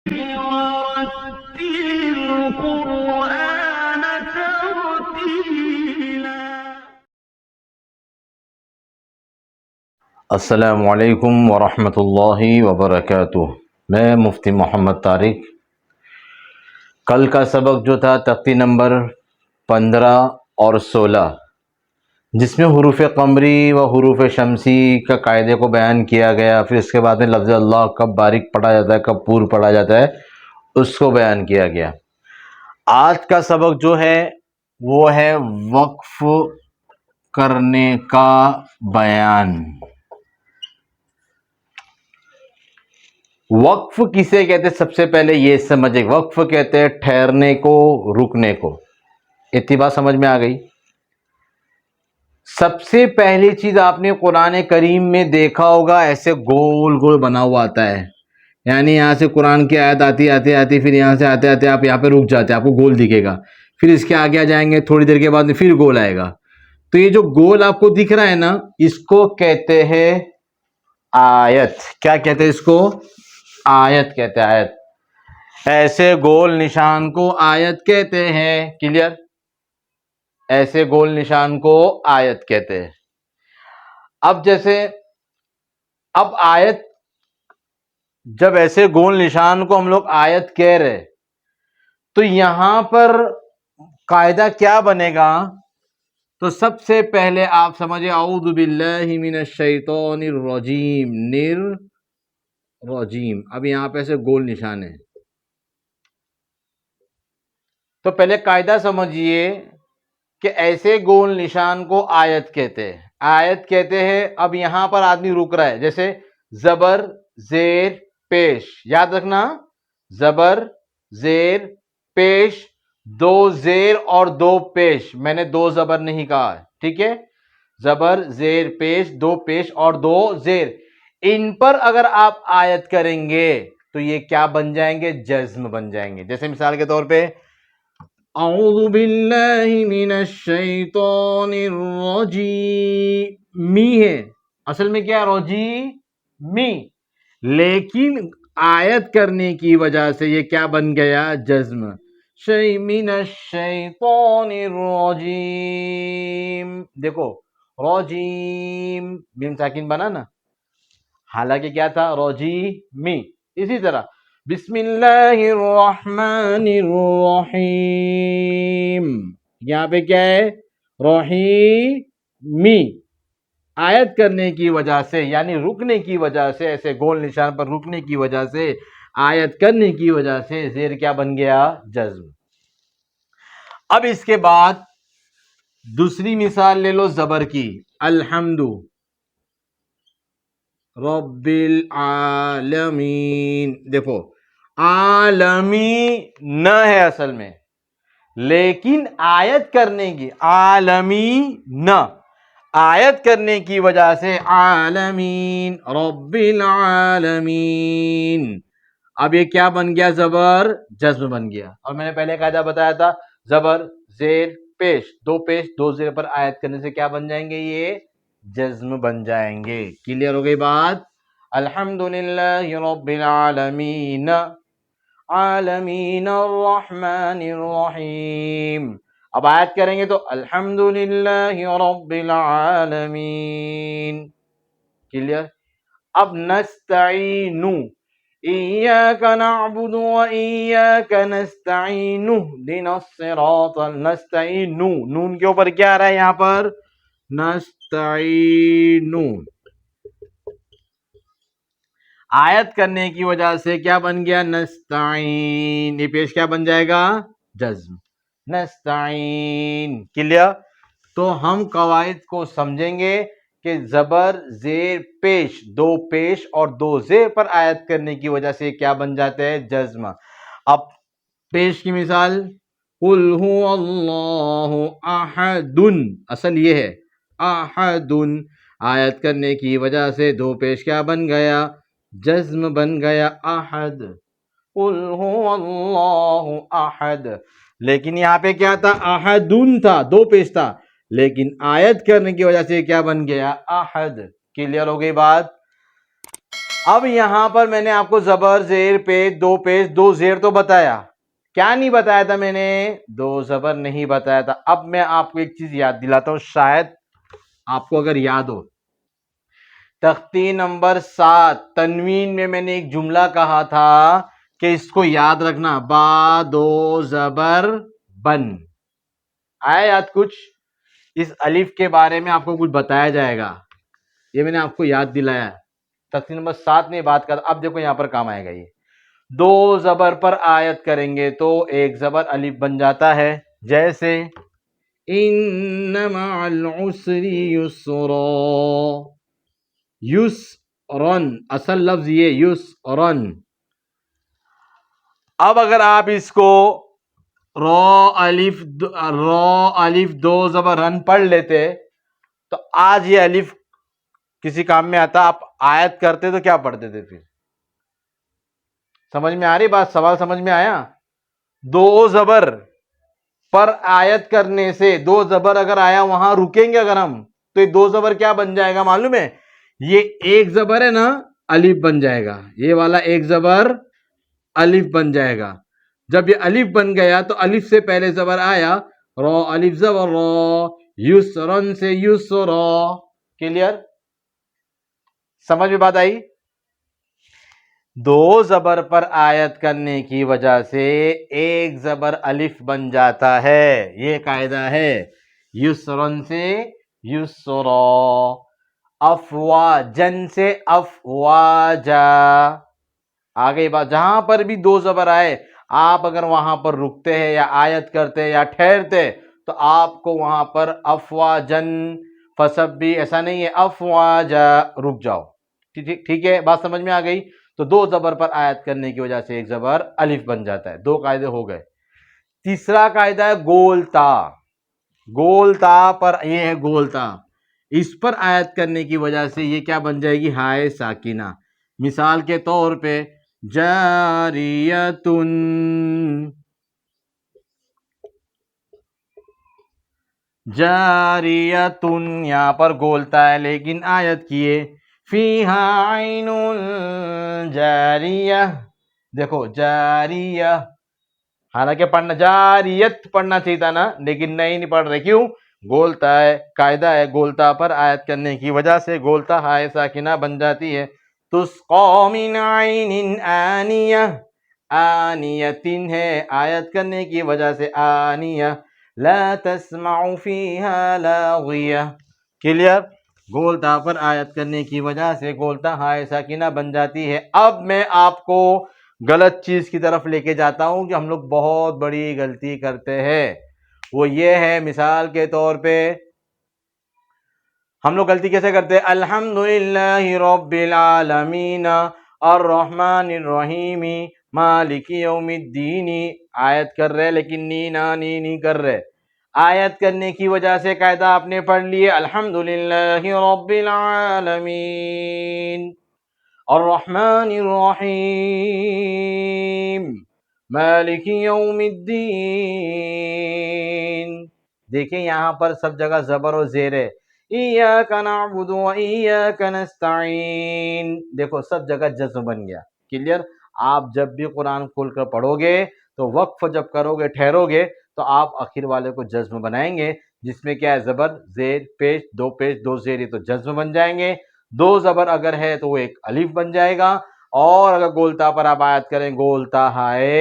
ورتل القرآن ترتيلا. السلام علیکم ورحمۃ اللہ وبرکاتہ. میں مفتی محمد طارق. کل کا سبق جو تھا تختی نمبر 15 اور 16، جس میں حروف قمری و حروف شمسی کا قاعدے کو بیان کیا گیا، پھر اس کے بعد میں لفظ اللہ کب باریک پڑھا جاتا ہے، کب پور پڑھا جاتا ہے، اس کو بیان کیا گیا. آج کا سبق جو ہے وہ ہے وقف کرنے کا بیان. وقف کسے کہتے ہیں؟ سب سے پہلے یہ سمجھے، وقف کہتے ہیں ٹھہرنے کو، رکنے کو. اتباع سمجھ میں آ گئی؟ سب سے پہلی چیز آپ نے قرآن کریم میں دیکھا ہوگا، ایسے گول گول بنا ہوا آتا ہے. یعنی یہاں سے قرآن کی آیت آتی پھر یہاں سے آتے آتے آپ یہاں پہ رک جاتے ہیں، آپ کو گول دکھے گا. پھر اس کے آگے جائیں گے تھوڑی دیر کے بعد پھر گول آئے گا. تو یہ جو گول آپ کو دکھ رہا ہے نا، اس کو کہتے ہیں آیت. کیا کہتے ہیں اس کو؟ آیت کہتے ہیں. آیت، ایسے گول نشان کو آیت کہتے ہیں. کلیئر؟ ایسے گول نشان کو آیت کہتے ہیں. اب جیسے اب آیت، جب ایسے گول نشان کو ہم لوگ آیت کہہ رہے تو یہاں پر قاعدہ کیا بنے گا؟ تو سب سے پہلے آپ سمجھے اعوذ باللہ من الشیطان الرجیم. رجیم. اب یہاں پہ ایسے گول نشان ہے. تو پہلے قاعدہ سمجھیے کہ ایسے گول نشان کو آیت کہتے ہیں. آیت کہتے ہیں. اب یہاں پر آدمی رک رہا ہے، جیسے زبر زیر پیش. یاد رکھنا، زبر زیر پیش، دو زیر اور دو پیش. میں نے دو زبر نہیں کہا، ٹھیک ہے؟ زبر زیر پیش، دو پیش اور دو زیر. ان پر اگر آپ آیت کریں گے تو یہ کیا بن جائیں گے؟ جزم بن جائیں گے. جیسے مثال کے طور پہ اعوذ باللہ من الشیطان الرجیم. می ہے، اصل میں کیا؟ رجی می. لیکن آیت کرنے کی وجہ سے یہ کیا بن گیا؟ جزم. من الشیطان الرجیم. دیکھو رجیم، میم ساکن بنا نا، حالانکہ کیا تھا؟ رجی می. اسی طرح بسم اللہ الرحمن الرحیم. یہاں پہ کیا ہے؟ رحیمی. آیت کرنے کی وجہ سے، یعنی رکنے کی وجہ سے، ایسے گول نشان پر رکنے کی وجہ سے، آیت کرنے کی وجہ سے زیر کیا بن گیا؟ جزم. اب اس کے بعد دوسری مثال لے لو زبر کی. الحمد رب العالمین. دیکھو عالمی نہ ہے اصل میں، لیکن آیت کرنے کی، عالمی نہ، آیت کرنے کی وجہ سے عالمین، رب العالمین. اب یہ کیا بن گیا؟ زبر جزم بن گیا. اور میں نے پہلے قاعدہ بتایا تھا، زبر زیر پیش، دو پیش دو زیر پر آیت کرنے سے کیا بن جائیں گے؟ یہ جزم بن جائیں گے. کلیئر ہو گئی بات؟ الحمدللہ رب العالمین، عالمین الرحمن الرحیم. اب آیت کریں گے تو الحمدللہ رب العالمین. کلیئر؟ اب نستعین، ایاک نعبد و ایاک نستعین اہدنا الصراط. نستعین، نون کے اوپر کیا آ رہا ہے یہاں پر؟ نستعین. آیت کرنے کی وجہ سے کیا بن گیا؟ نستعین. یہ پیش کیا بن جائے گا؟ جزم. نستعین. کلیئر؟ تو ہم قواعد کو سمجھیں گے کہ زبر زیر پیش، دو پیش اور دو زیر پر آیت کرنے کی وجہ سے کیا بن جاتے ہیں؟ جزم. اب پیش کی مثال، قل هو اللہ احد. اصل یہ ہے احد. آیت کرنے کی وجہ سے دو پیش کیا بن گیا؟ جزم بن گیا. احد، قل هو اللہ احد. لیکن یہاں پہ کیا تھا؟ احدن تھا، دو پیش تھا، لیکن آیت کرنے کی وجہ سے کیا بن گیا؟ احد. کلیئر ہو گئی بات؟ اب یہاں پر میں نے آپ کو زبر زیر پیش دو زیر تو بتایا، کیا نہیں بتایا تھا میں نے؟ دو زبر نہیں بتایا تھا۔ اب میں آپ کو ایک چیز یاد دلاتا ہوں، شاید آپ کو اگر یاد ہو، تختی نمبر 7 تنوین میں نے ایک جملہ کہا تھا کہ اس کو یاد رکھنا، با دو زبر بن۔ آیا یاد کچھ؟ اس الف کے بارے میں آپ کو کچھ بتایا جائے گا، یہ میں نے آپ کو یاد دلایا۔ تختی نمبر 7 میں بات کر، اب دیکھو یہاں پر کام آئے گا۔ یہ دو زبر پر آیت کریں گے تو ایک زبر الف بن جاتا ہے، جیسے ان مع العسر یسرا، یسرن، اصل لفظ یہ یسرن۔ اب اگر آپ اس کو رو الف دو زبر رن پڑھ لیتے تو آج یہ الف کسی کام میں آتا۔ آپ آیت کرتے تو کیا پڑھتے تھے پھر؟ سمجھ میں آ رہی بات؟ سوال سمجھ میں آیا؟ دو زبر پر آیت کرنے سے، دو زبر اگر آیا وہاں رکیں گے اگر ہم، تو یہ دو زبر کیا بن جائے گا معلوم ہے؟ یہ ایک زبر ہے نا، الف بن جائے گا، یہ والا ایک زبر الف بن جائے گا۔ جب یہ الف بن گیا تو الف سے پہلے زبر آیا، رو الف زبر رو، یسرن سے یسرا۔ کلیئر؟ سمجھ میں بات آئی؟ دو زبر پر آیت کرنے کی وجہ سے ایک زبر الف بن جاتا ہے، یہ قاعدہ ہے۔ یسرن سے یسرا، افواجن سے افواجا۔ آگے بات، جہاں پر بھی دو زبر آئے آپ اگر وہاں پر رکتے ہیں یا آیت کرتے یا ٹھہرتے تو آپ کو وہاں پر افواجن فسبی، ایسا نہیں ہے افواجا، رک جاؤ۔ ٹھیک ہے، بات سمجھ میں آ گئی؟ تو دو زبر پر آیت کرنے کی وجہ سے ایک زبر الف بن جاتا ہے۔ دو قاعدے ہو گئے۔ تیسرا قاعدہ ہے گولتا۔ گولتا پر، یہ ہے گولتا، اس پر آیت کرنے کی وجہ سے یہ کیا بن جائے گی؟ ہائے ساکنہ۔ مثال کے طور پہ جاریتن، جاریتن، یہاں پر گولتا ہے لیکن آیت کیے فیہا عین جاریہ۔ دیکھو جاریہ، حالانکہ پڑھنا جاریت پڑھنا چاہیے تھا نا، لیکن نہیں پڑھ رہے، کیوں؟ گولتا ہے، قاعدہ ہے گولتا پر آیت کرنے کی وجہ سے گولتا ہائے ساکنہ بن جاتی ہے۔ تسقی من عین آنیہ، آنیتن ہے، آیت کرنے کی وجہ سے آنیہ، لا تسمع فیہا لاغیہ۔ کلیئر؟ گولتا پر آیت کرنے کی وجہ سے گولتا ہائے ساکنہ بن جاتی ہے۔ اب میں آپ کو غلط چیز کی طرف لے کے جاتا ہوں کہ ہم لوگ بہت بڑی غلطی کرتے ہیں، وہ یہ ہے، مثال کے طور پہ ہم لوگ غلطی کیسے کرتے ہیں؟ الحمدللہ رب العالمین الرحمن الرحیم مالک یوم الدین، آیت کر رہے لیکن نی نہیں کر رہے۔ آیت کرنے کی وجہ سے قاعدہ آپ نے پڑھ لیے الحمدللہ رب العالمین الرحمن الرحیم مالک یوم الدین۔ دیکھیں یہاں پر سب جگہ زبر و زیر ہے، ایاک نعبد و ایاک نستعین، دیکھو سب جگہ جزم بن گیا۔ کلیئر؟ آپ جب بھی قرآن کھول کر پڑھو گے تو وقف جب کرو گے، ٹھہرو گے، تو آپ آخر والے کو جزم بنائیں گے، جس میں کیا ہے؟ زبر زیر پیش دو زیر، تو جزم بن جائیں گے۔ دو زبر اگر ہے تو وہ ایک الف بن جائے گا، اور اگر گولتا پر آپ آیت کریں گولتا ہائے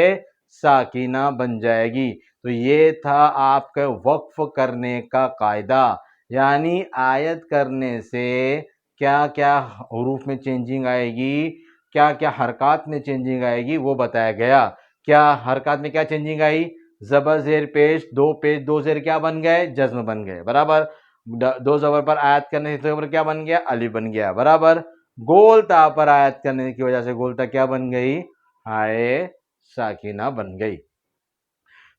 ساکینہ بن جائے گی۔ تو یہ تھا آپ کا وقف کرنے کا قاعدہ، یعنی آیت کرنے سے کیا کیا حروف میں چینجنگ آئے گی، کیا کیا حرکات میں چینجنگ آئے گی، وہ بتایا گیا۔ کیا حرکات میں کیا چینجنگ آئی؟ زبر زیر پیش دو زیر کیا بن گئے؟ جزم بن گئے، برابر۔ دو زبر پر آیت کرنے سے زبر کیا بن گیا؟ الف بن گیا، برابر۔ گولتا پر آیت کرنے کی وجہ سے گولتا کیا بن گئی؟ ہائے ساکنہ بن گئی۔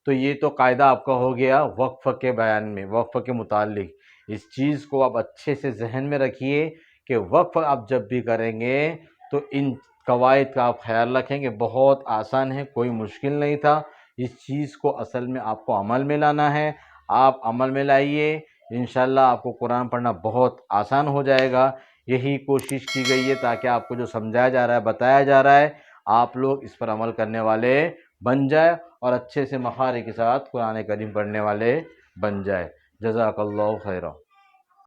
تو یہ تو قاعدہ آپ کا ہو گیا وقف کے بیان میں، وقف کے متعلق۔ اس چیز کو آپ اچھے سے ذہن میں رکھیے کہ وقف آپ جب بھی کریں گے تو ان قواعد کا آپ خیال رکھیں گے۔ بہت آسان ہے، کوئی مشکل نہیں تھا۔ اس چیز کو اصل میں آپ کو عمل میں لانا ہے، آپ عمل میں لائیے، انشاءاللہ آپ کو قرآن پڑھنا بہت آسان ہو جائے گا۔ یہی کوشش کی گئی ہے تاکہ آپ کو جو سمجھایا جا رہا ہے، بتایا جا رہا ہے، آپ لوگ اس پر عمل کرنے والے بن جائے اور اچھے سے مخارج کے ساتھ قرآن کریم پڑھنے والے بن جائے۔ جزاک اللہ خیرہ۔